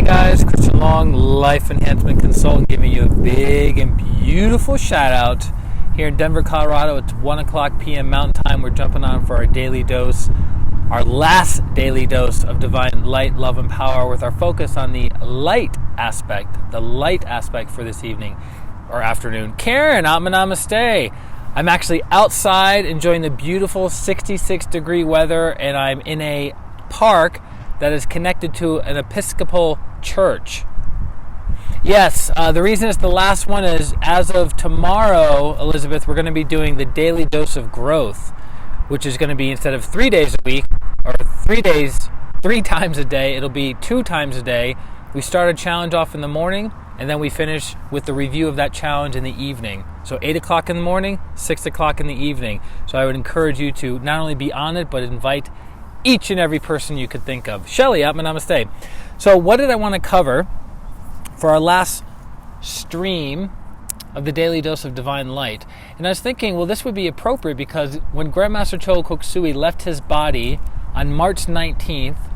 guys, Christian Long, Life Enhancement Consultant, giving you a big and beautiful shout out here in Denver, Colorado. It's 1 o'clock p.m. Mountain Time. We're jumping on for our daily dose, our last daily dose of divine light, love, and power, with our focus on the light aspect for this evening or afternoon. Karen, namaste. I'm actually outside enjoying the beautiful 66-degree weather, and I'm in a park that is connected to an Episcopal church. Yes, the reason it's the last one is, as of tomorrow, Elizabeth, we're going to be doing the daily dose of growth, which is going to be, instead of 3 days a week, or 3 days, 3 times a day, it'll be 2 times a day. We start a challenge off in the morning, and then we finish with the review of that challenge in the evening. So 8 o'clock in the morning, 6 o'clock in the evening. So I would encourage you to not only be on it, but invite each and every person you could think of. Shelly, namaste. So what did I want to cover for our last stream of the Daily Dose of Divine Light? And I was thinking, well, this would be appropriate because when Grandmaster Choa Kok Sui left his body on March 19th,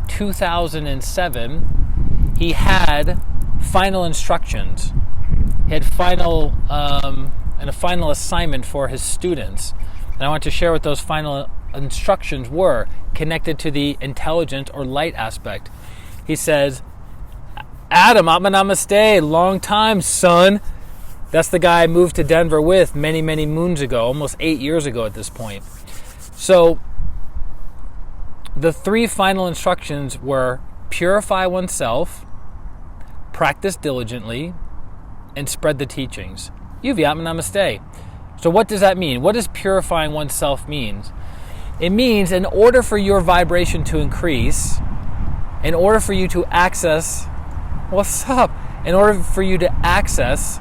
2007, he had final instructions. He had a final assignment for his students. And I want to share what those final instructions were, connected to the intelligence or light aspect. He says, Adam, namaste, long time, son. That's the guy I moved to Denver with many, many moons ago, almost 8 years ago at this point. So the 3 final instructions were purify oneself, practice diligently, and spread the teachings. Namaste. So what does that mean? What does purifying oneself mean? It means, in order for your vibration to increase, in order for you to access, in order for you to access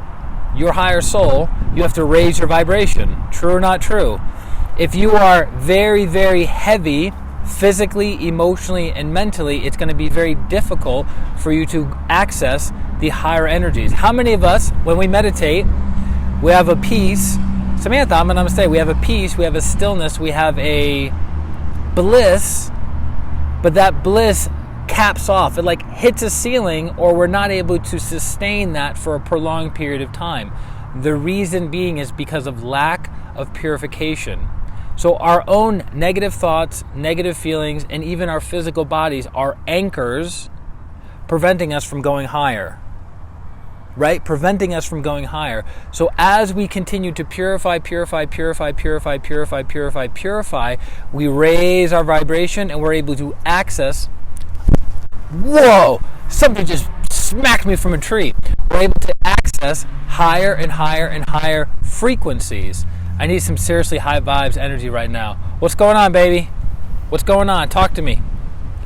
your higher soul, you have to raise your vibration. True or not true? If you are very, very heavy, physically, emotionally, and mentally, it's going to be very difficult for you to access the higher energies. How many of us, when we meditate, we have a peace? Samantha, namaste. We have a peace, we have a stillness, we have a bliss, but that bliss caps off. It like hits a ceiling, or we're not able to sustain that for a prolonged period of time. The reason being is because of lack of purification. So our own negative thoughts, negative feelings, and even our physical bodies are anchors preventing us from going higher. Right? Preventing us from going higher. So as we continue to purify, we raise our vibration, and we're able to access. Whoa! Something just smacked me from a tree. We're able to access higher and higher and higher frequencies. I need some seriously high vibes energy right now. What's going on, baby? What's going on? Talk to me.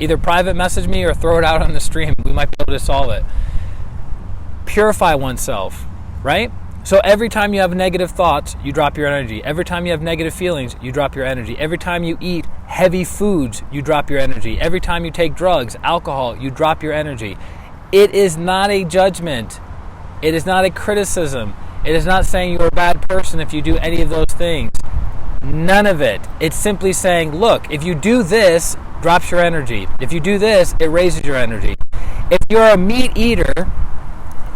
Either private message me or throw it out on the stream. We might be able to solve it. Purify oneself, right? So every time you have negative thoughts, you drop your energy. Every time you have negative feelings, you drop your energy. Every time you eat heavy foods, you drop your energy. Every time you take drugs, alcohol, you drop your energy. It is not a judgment. It is not a criticism. It is not saying you're a bad person if you do any of those things. None of it. It's simply saying, look, if you do this, drops your energy. If you do this, it raises your energy. If you're a meat eater,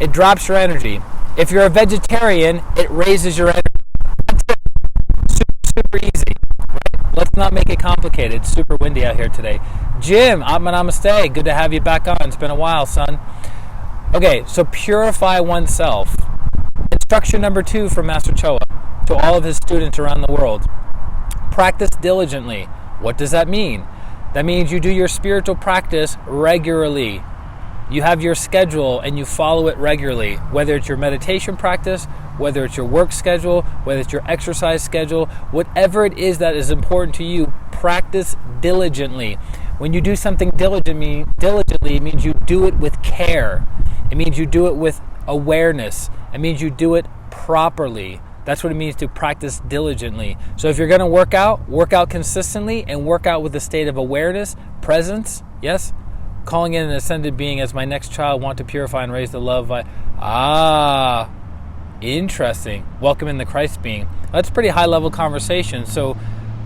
it drops your energy. If you're a vegetarian, it raises your energy. That's it. Super easy. Right? Let's not make it complicated. It's super windy out here today. Jim, namaste. Good to have you back on. It's been a while, son. Okay, so purify oneself. Instruction number 2 from Master Choa to all of his students around the world. Practice diligently. What does that mean? That means you do your spiritual practice regularly. You have your schedule and you follow it regularly, whether it's your meditation practice, whether it's your work schedule, whether it's your exercise schedule, whatever it is that is important to you, practice diligently. When you do something diligently, it means you do it with care. It means you do it with awareness. It means you do it properly. That's what it means to practice diligently. So if you're going to work out consistently, and work out with a state of awareness, presence, yes? Calling in an ascended being as my next child, want to purify and raise the love. Interesting. Welcome in the Christ being. That's a pretty high level conversation. So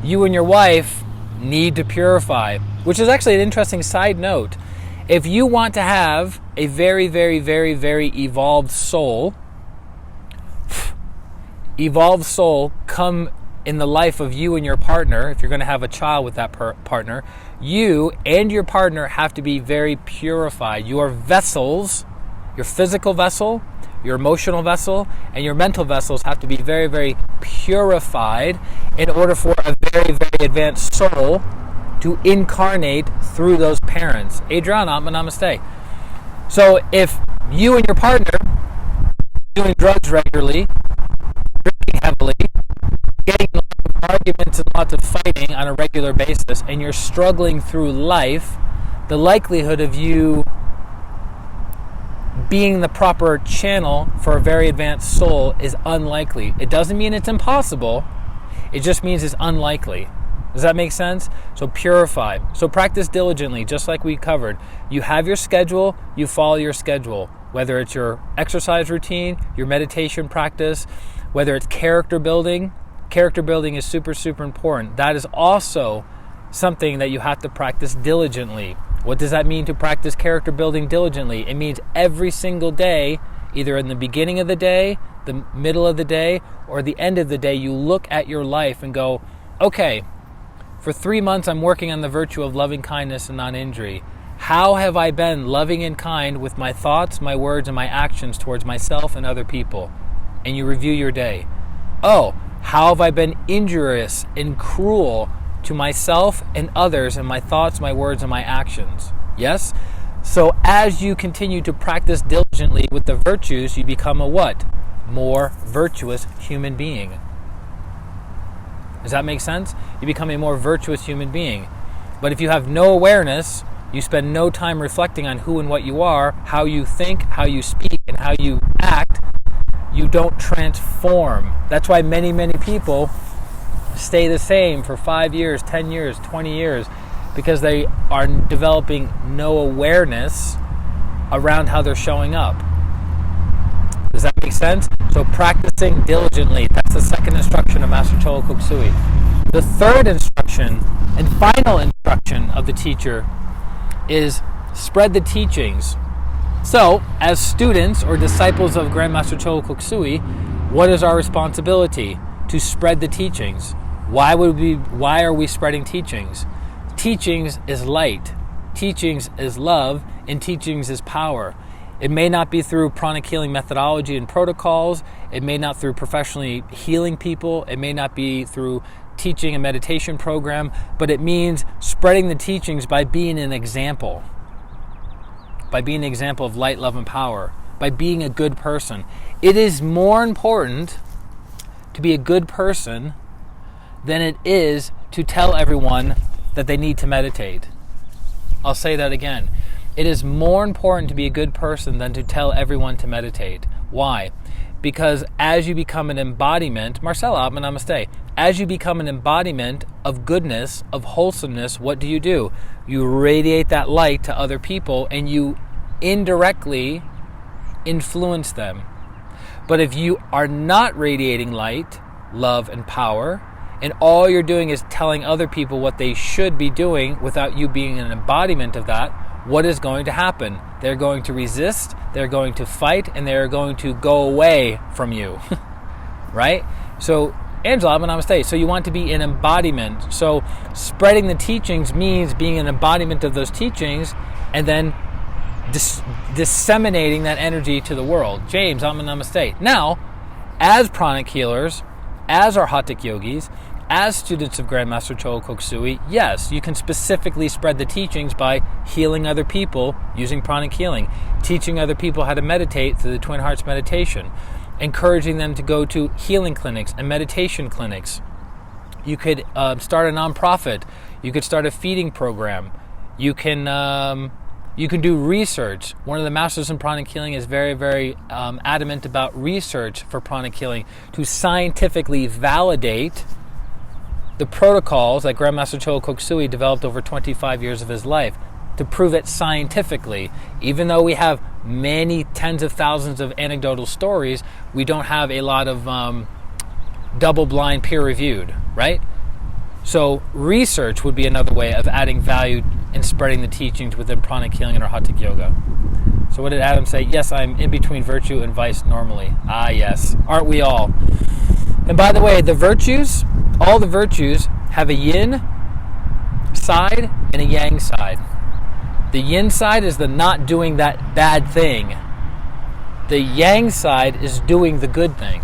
you and your wife need to purify, which is actually an interesting side note. If you want to have a very, very, very, very evolved soul come in the life of you and your partner, if you're going to have a child with that partner, you and your partner have to be very purified. Your vessels, your physical vessel, your emotional vessel, and your mental vessels have to be very, very purified in order for a very, very advanced soul to incarnate through those parents. Adriana, namaste. So if you and your partner are doing drugs regularly, drinking heavily, getting in lots of arguments and lots of fighting on a regular basis, and you're struggling through life, the likelihood of you being the proper channel for a very advanced soul is unlikely. It doesn't mean it's impossible. It just means it's unlikely. Does that make sense? So purify. So practice diligently, just like we covered. You have your schedule, you follow your schedule. Whether it's your exercise routine, your meditation practice, whether it's character building. Character building is super, super important. That is also something that you have to practice diligently. What does that mean to practice character building diligently? It means every single day, either in the beginning of the day, the middle of the day, or the end of the day, you look at your life and go, okay, for 3 months I'm working on the virtue of loving kindness and non-injury. How have I been loving and kind with my thoughts, my words, and my actions towards myself and other people? And you review your day. Oh, how have I been injurious and cruel to myself and others in my thoughts, my words, and my actions? Yes? So as you continue to practice diligently with the virtues, you become a what? More virtuous human being. Does that make sense? You become a more virtuous human being. But if you have no awareness, you spend no time reflecting on who and what you are, how you think, how you speak, and how you act, you don't transform. That's why many, many people stay the same for 5 years, 10 years, 20 years, because they are developing no awareness around how they're showing up. Does that make sense? So practicing diligently, that's the second instruction of Master Chola Koksui. The third instruction and final instruction of the teacher is spread the teachings. So, as students or disciples of Grandmaster Chola Koksui, what is our responsibility? To spread the teachings. Why are we spreading teachings? Teachings is light. Teachings is love, and teachings is power. It may not be through pranic healing methodology and protocols. It may not through professionally healing people. It may not be through teaching a meditation program, but it means spreading the teachings by being an example. By being an example of light, love, and power. By being a good person. It is more important to be a good person than it is to tell everyone that they need to meditate. I'll say that again. It is more important to be a good person than to tell everyone to meditate. Why? Because as you become an embodiment, Marcella, namaste, as you become an embodiment of goodness, of wholesomeness, what do? You radiate that light to other people and you indirectly influence them. But if you are not radiating light, love, and power, and all you're doing is telling other people what they should be doing without you being an embodiment of that, what is going to happen? They're going to resist, they're going to fight, and they're going to go away from you. Right? So, Angela, namaste. So you want to be an embodiment. So spreading the teachings means being an embodiment of those teachings and then disseminating that energy to the world. James, namaste. Now, as pranic healers, as Arhatic yogis, as students of Grandmaster Chola Koksui, yes, you can specifically spread the teachings by healing other people using pranic healing, teaching other people how to meditate through the Twin Hearts meditation, encouraging them to go to healing clinics and meditation clinics. You could start a nonprofit. You could start a feeding program. You can do research. One of the masters in pranic healing is very, very adamant about research for pranic healing to scientifically validate the protocols that Grandmaster Chola Koksui developed over 25 years of his life, to prove it scientifically. Even though we have many tens of thousands of anecdotal stories, we don't have a lot of double-blind peer-reviewed, right? So research would be another way of adding value in spreading the teachings within pranic healing and Hatha yoga. So what did Adam say? Yes, I'm in between virtue and vice normally. Ah, yes. Aren't we all? And by the way, the virtues, all the virtues have a yin side and a yang side. The yin side is the not doing that bad thing. The yang side is doing the good thing.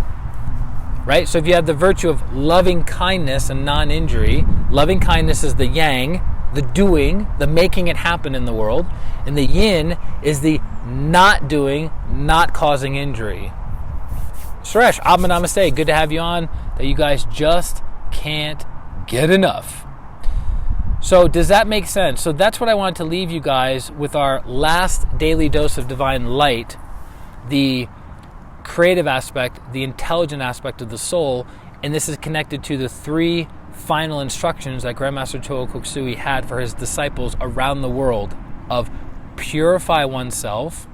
Right? So if you have the virtue of loving kindness and non-injury, loving kindness is the yang, the doing, the making it happen in the world, and the yin is the not doing, not causing injury. Suresh, Abba Namaste, good to have you on. That you guys just can't get enough. So does that make sense? So that's what I wanted to leave you guys with our last daily dose of divine light, the creative aspect, the intelligent aspect of the soul, and this is connected to the 3 final instructions that Grandmaster Choa Koksui had for his disciples around the world of purify oneself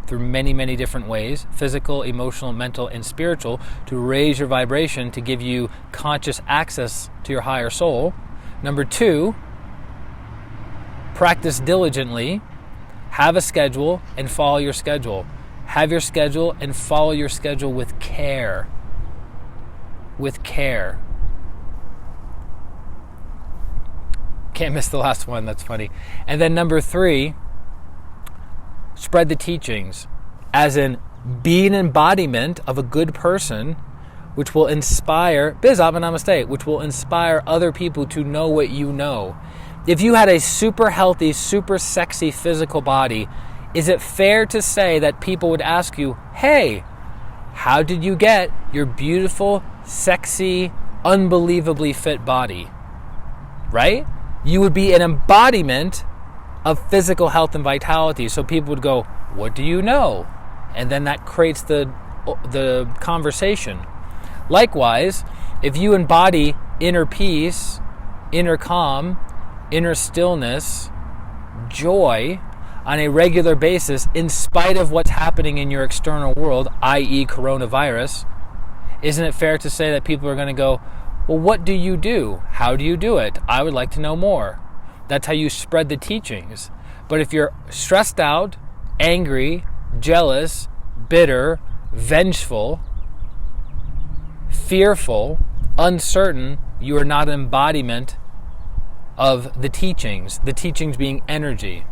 through many, many different ways, physical, emotional, mental, and spiritual, to raise your vibration, to give you conscious access to your higher soul. Number 2, practice diligently, have a schedule, and follow your schedule. Have your schedule and follow your schedule with care. With care. Can't miss the last one, that's funny. And then number 3, spread the teachings, as in be an embodiment of a good person, which will inspire, which will inspire other people to know what you know. If you had a super healthy, super sexy physical body, is it fair to say that people would ask you, hey, how did you get your beautiful, sexy, unbelievably fit body? Right? You would be an embodiment of physical health and vitality. So people would go, what do you know? And then that creates the conversation. Likewise, if you embody inner peace, inner calm, inner stillness, joy on a regular basis, in spite of what's happening in your external world, i.e. coronavirus, isn't it fair to say that people are going to go, well, what do you do? How do you do it? I would like to know more. That's how you spread the teachings. But if you're stressed out, angry, jealous, bitter, vengeful, fearful, uncertain, you are not an embodiment of the teachings being energy.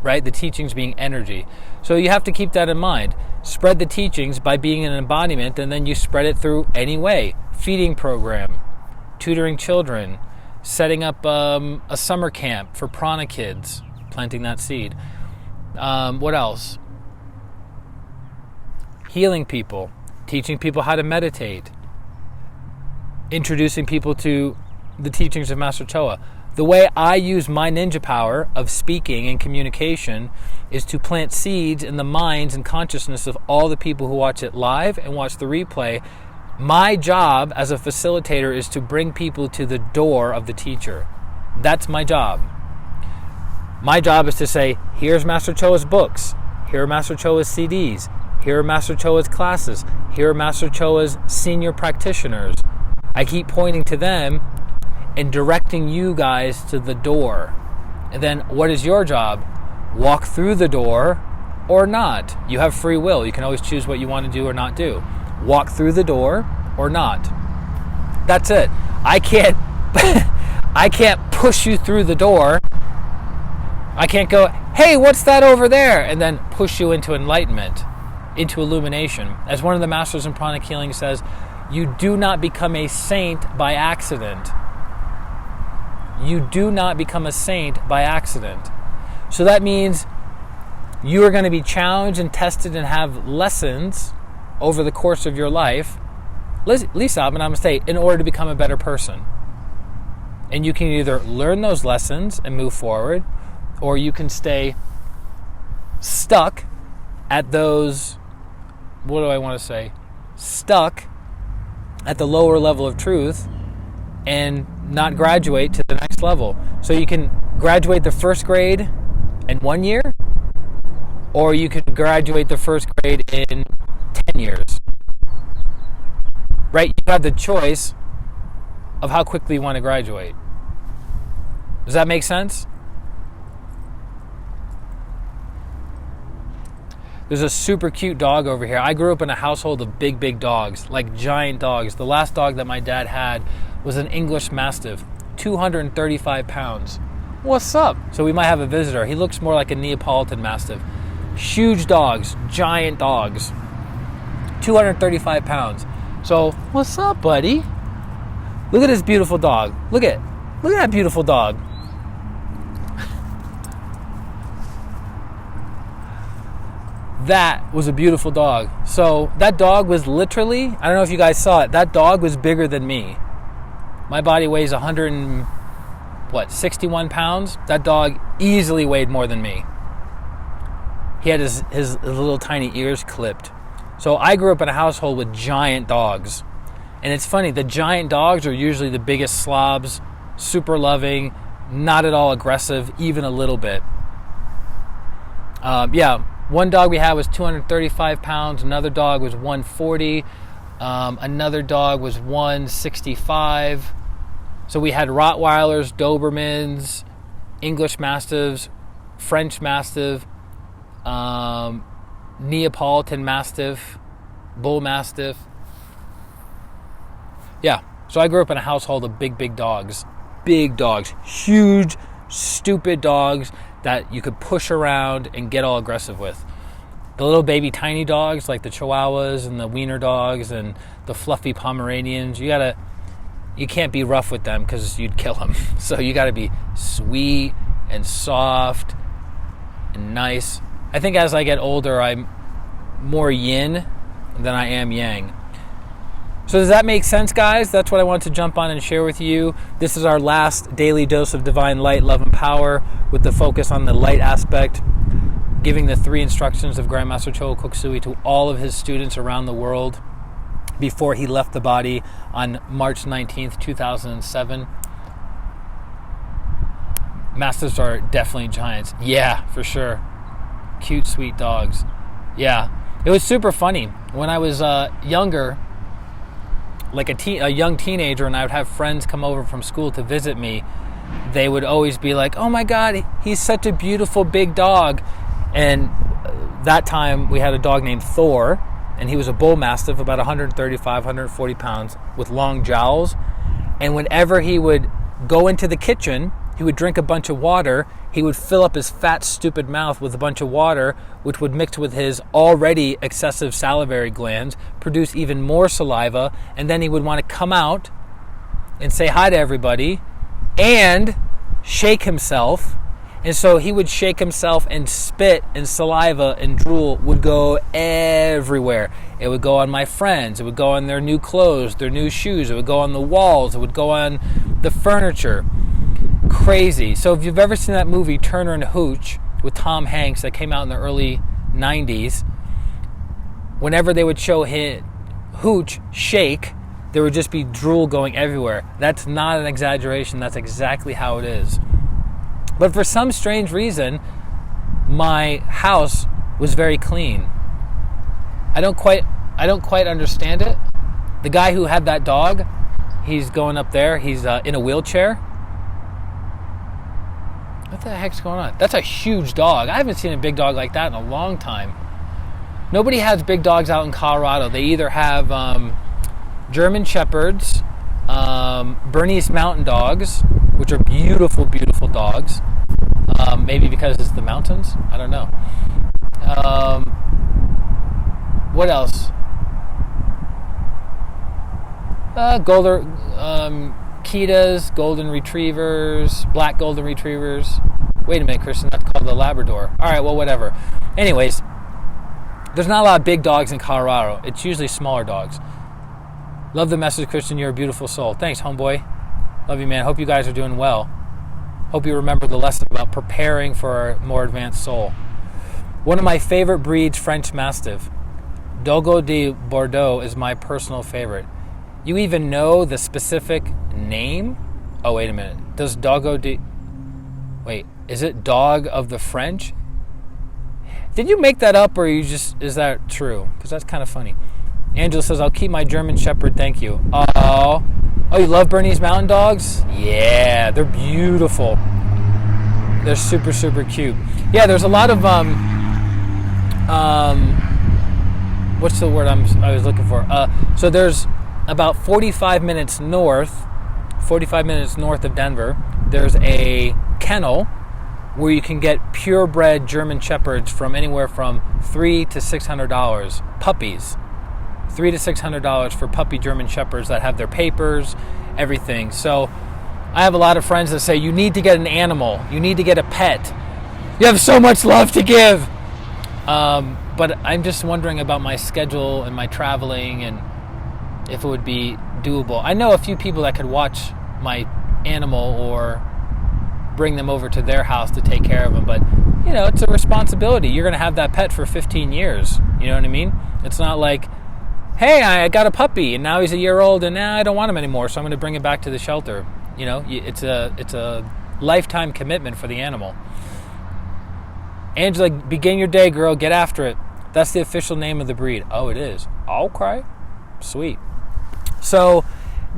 Right? The teachings being energy. So you have to keep that in mind. Spread the teachings by being an embodiment, and then you spread it through any way. Feeding program, tutoring children, setting up a summer camp for prana kids, planting that seed. What else? Healing people, teaching people how to meditate, introducing people to the teachings of Master Choa. The way I use my ninja power of speaking and communication is to plant seeds in the minds and consciousness of all the people who watch it live and watch the replay. My job as a facilitator is to bring people to the door of the teacher. That's my job. My job is to say, here's Master Choa's books, here are Master Choa's CDs, here are Master Choa's classes, here are Master Choa's senior practitioners. I keep pointing to them and directing you guys to the door. And then what is your job? Walk through the door or not. You have free will. You can always choose what you want to do or not do. Walk through the door or not. That's it. I can't push you through the door. I can't go, hey, what's that over there? And then push you into enlightenment, into illumination. As one of the masters in pranic healing says, you do not become a saint by accident. You do not become a saint by accident. So that means you are going to be challenged and tested and have lessons over the course of your life, Lisa, I'm going to say, in order to become a better person. And you can either learn those lessons and move forward, or you can stay stuck at those, what do I want to say? Stuck at the lower level of truth and not graduate to the next level. So you can graduate the first grade in 1 year, or you can graduate the first grade in 10 years. Right? You have the choice of how quickly you want to graduate. Does that make sense? There's a super cute dog over here. I grew up in a household of big, big dogs, like giant dogs. The last dog that my dad had was an English Mastiff, 235 pounds. What's up? So we might have a visitor. He looks more like a Neapolitan Mastiff. Huge dogs, giant dogs, 235 pounds. So, what's up, buddy? Look at this beautiful dog. Look at that beautiful dog. That was a beautiful dog. So that dog was literally, I don't know if you guys saw it, that dog was bigger than me. My body weighs 61 pounds? That dog easily weighed more than me. He had his little tiny ears clipped. So I grew up in a household with giant dogs. And it's funny, the giant dogs are usually the biggest slobs, super loving, not at all aggressive, even a little bit. One dog we had was 235 pounds. Another dog was 140. Another dog was 165. So we had Rottweilers, Dobermans, English Mastiffs, French Mastiff, Neapolitan Mastiff, Bull Mastiff. Yeah, so I grew up in a household of big, big dogs. Big dogs. Huge, stupid dogs that you could push around and get all aggressive with. The little baby tiny dogs like the Chihuahuas and the Wiener dogs and the fluffy Pomeranians, you can't be rough with them because you'd kill them. So you got to be sweet and soft and nice. I think as I get older, I'm more yin than I am yang. So does that make sense, guys? That's what I want to jump on and share with you. This is our last daily dose of divine light, love, and power with the focus on the light aspect, giving the 3 instructions of Grandmaster Chogo Kokusui to all of his students around the world before he left the body on March 19th, 2007. Masters are definitely giants. Yeah, for sure. Cute, sweet dogs. Yeah. It was super funny. When I was younger, like a young teenager, and I would have friends come over from school to visit me, they would always be like, oh my God, he's such a beautiful big dog. And that time we had a dog named Thor, and he was a bull mastiff, about 135, 140 pounds, with long jowls. And whenever he would go into the kitchen, he would drink a bunch of water. He would fill up his fat, stupid mouth with a bunch of water, which would mix with his already excessive salivary glands, produce even more saliva, and then he would want to come out and say hi to everybody and shake himself. And so he would shake himself, and spit and saliva and drool would go everywhere. It would go on my friends. It would go on their new clothes, their new shoes. It would go on the walls. It would go on the furniture. Crazy. So if you've ever seen that movie Turner and Hooch with Tom Hanks that came out in the early 90s, whenever they would show Hooch shake, there would just be drool going everywhere. That's not an exaggeration. That's exactly how it is. But for some strange reason, my house was very clean. I don't quite understand it. The guy who had that dog, he's going up there. He's in a wheelchair. What the heck's going on? That's a huge dog. I haven't seen a big dog like that in a long time. Nobody has big dogs out in Colorado. They either have German Shepherds, Bernese Mountain Dogs, which are beautiful, beautiful dogs. Maybe because it's the mountains. I don't know. What else? Ketas, golden retrievers, black golden retrievers. Wait a minute, Christian, that's called the Labrador. All right, well, whatever. Anyways, there's not a lot of big dogs in Colorado. It's usually smaller dogs. Love the message, Christian. You're a beautiful soul. Thanks, homeboy. Love you, man. Hope you guys are doing well. Hope you remember the lesson about preparing for a more advanced soul. One of my favorite breeds, French Mastiff. Dogo de Bordeaux is my personal favorite. You even know the specific name? Oh, wait a minute. Does Dogo de... Wait, is it Dog of the French? Did you make that up, or is that true? Because that's kind of funny. Angela says, I'll keep my German Shepherd, thank you. Oh, you love Bernese Mountain Dogs? Yeah, they're beautiful. They're super, super cute. Yeah, there's a lot of what's the word I was looking for? So there's about 45 minutes north of Denver. There's a kennel where you can get purebred German Shepherds from anywhere from $300 to $600 puppies. $300 to $600 for puppy German Shepherds that have their papers, everything. So I have a lot of friends that say, you need to get an animal. You need to get a pet. You have so much love to give. But I'm just wondering about my schedule and my traveling and if it would be doable. I know a few people that could watch my animal or bring them over to their house to take care of them. But, it's a responsibility. You're going to have that pet for 15 years. You know what I mean? It's not like, hey, I got a puppy and now he's a year old and now I don't want him anymore, so I'm going to bring him back to the shelter. It's a lifetime commitment for the animal. Angela, begin your day, girl. Get after it. That's the official name of the breed. Oh, it is. Okay. Sweet. So,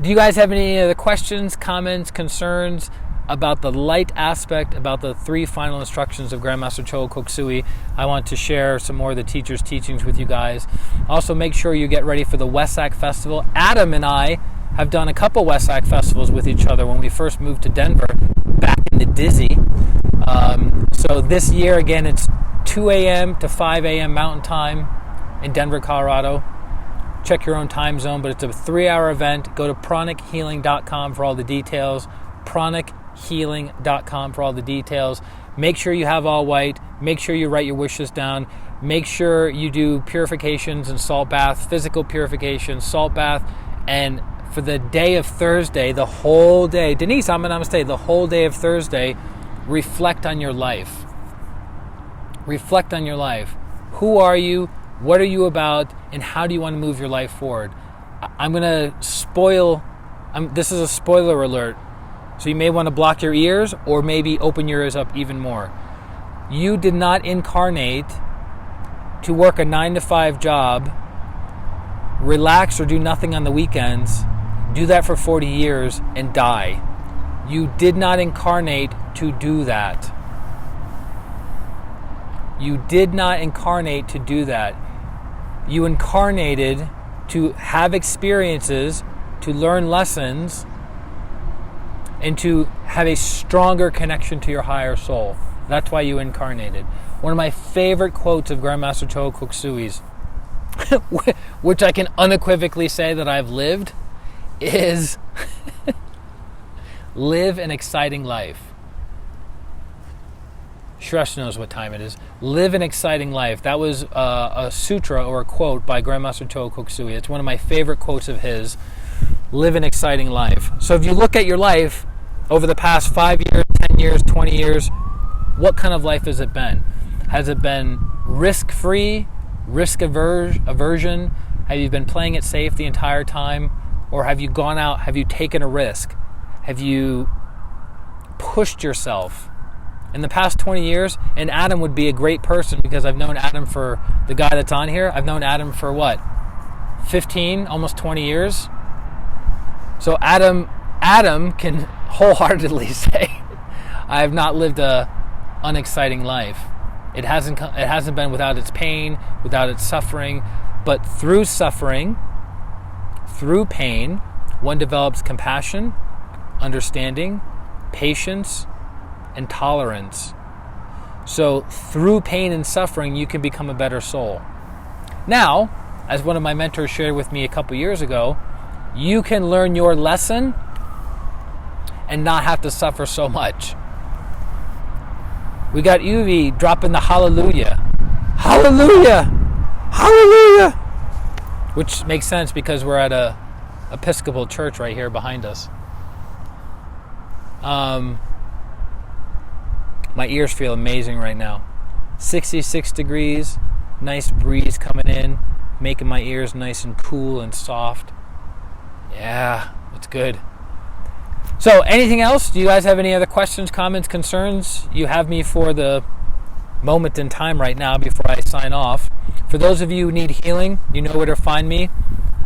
do you guys have any other questions, comments, concerns about the light aspect, about the 3 final instructions of Grandmaster Choa Koksui? I want to share some more of the teacher's teachings with you guys. Also, make sure you get ready for the Wesak Festival. Adam and I have done a couple Wesak festivals with each other when we first moved to Denver, back in the Dizzy. So this year, again, it's 2 a.m. to 5 a.m. Mountain Time in Denver, Colorado. Check your own time zone, but it's a 3-hour event. Go to pranichealing.com for all the details. pranichealing.com for all the details. Make sure you have all white. Make sure you write your wishes down. Make sure you do purifications and salt bath, physical purification, salt bath, and for the day of Thursday, the whole day, Denise, namaste, the whole day of Thursday, reflect on your life. Reflect on your life. Who are you? What are you about? And how do you want to move your life forward? I'm going to this is a spoiler alert. So you may want to block your ears or maybe open your ears up even more. You did not incarnate to work a 9-to-5 job, relax or do nothing on the weekends, do that for 40 years and die. You did not incarnate to do that. You did not incarnate to do that. You incarnated to have experiences, to learn lessons, and to have a stronger connection to your higher soul. That's why you incarnated. One of my favorite quotes of Grandmaster Choa Koksui's, which I can unequivocally say that I've lived, is live an exciting life. Shresh knows what time it is. Live an exciting life. That was a sutra or a quote by Grandmaster Choa Koksui. It's one of my favorite quotes of his. Live an exciting life. So if you look at your life over the past 5 years, 10 years, 20 years, what kind of life has it been? Has it been risk-free, risk-aversion? Have you been playing it safe the entire time? Or have you gone out, have you taken a risk? Have you pushed yourself? In the past 20 years, and Adam would be a great person because I've known Adam for, the guy that's on here, I've known Adam for what? 15, almost 20 years? So Adam can wholeheartedly say, I have not lived a unexciting life. It hasn't been without its pain, without its suffering, but through suffering, through pain, one develops compassion, understanding, patience, and tolerance. So through pain and suffering, you can become a better soul. Now, as one of my mentors shared with me a couple years ago, you can learn your lesson and not have to suffer so much. We got Uvi dropping the hallelujah. Hallelujah! Hallelujah! Which makes sense because we're at a Episcopal church right here behind us. My ears feel amazing right now. 66 degrees, nice breeze coming in, making my ears nice and cool and soft. Yeah, it's good. So, anything else? Do you guys have any other questions, comments, concerns? You have me for the moment in time right now before I sign off. For those of you who need healing, you know where to find me.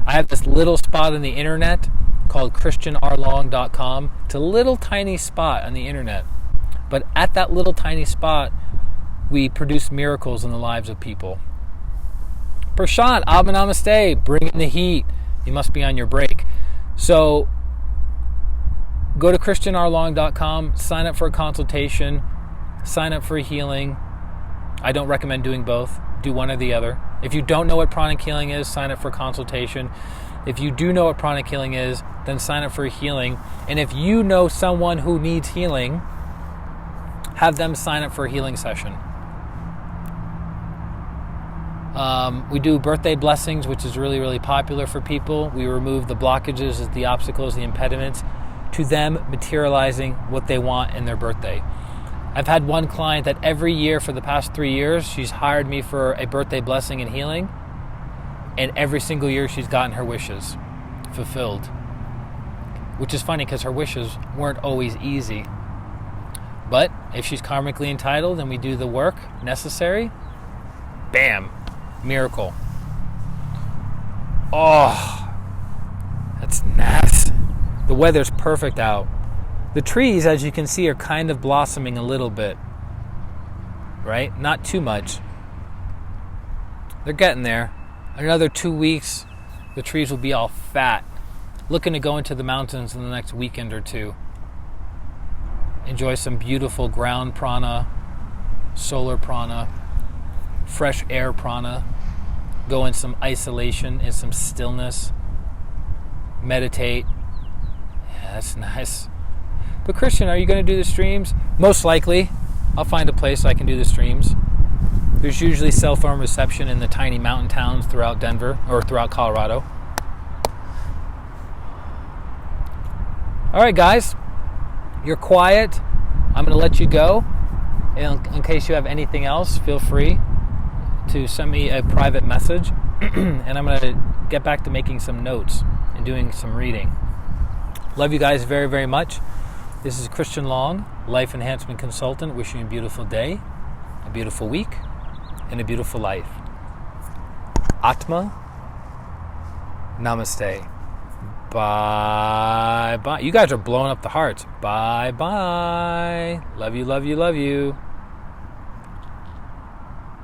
I have this little spot on the internet called ChristianRLong.com. It's a little tiny spot on the internet. But at that little tiny spot, we produce miracles in the lives of people. Prashant, Abba Namaste, bring in the heat. You must be on your break. So go to ChristianRLong.com, sign up for a consultation, sign up for a healing. I don't recommend doing both. Do one or the other. If you don't know what pranic healing is, sign up for a consultation. If you do know what pranic healing is, then sign up for a healing. And if you know someone who needs healing, have them sign up for a healing session. We do birthday blessings, which is really, really popular for people. We remove the blockages, the obstacles, the impediments to them materializing what they want in their birthday. I've had one client that every year for the past 3 years, she's hired me for a birthday blessing and healing. And every single year she's gotten her wishes fulfilled. Which is funny because her wishes weren't always easy. But if she's karmically entitled and we do the work necessary, bam, miracle. Oh, that's nice. The weather's perfect out. The trees, as you can see, are kind of blossoming a little bit, right? Not too much. They're getting there. Another 2 weeks, the trees will be all fat. Looking to go into the mountains in the next weekend or two. Enjoy some beautiful ground prana, solar prana, fresh air prana. Go in some isolation, in some stillness. Meditate. Yeah, that's nice. But Christian, are you going to do the streams? Most likely. I'll find a place I can do the streams. There's usually cell phone reception in the tiny mountain towns throughout Denver or throughout Colorado. All right, guys. You're quiet. I'm going to let you go. In case you have anything else, feel free to send me a private message. And I'm going to get back to making some notes and doing some reading. Love you guys very, very much. This is Christian Long, Life Enhancement Consultant, wishing you a beautiful day, a beautiful week, and a beautiful life. Atma, Namaste. Bye-bye. You guys are blowing up the hearts. Bye-bye. Love you, love you, love you.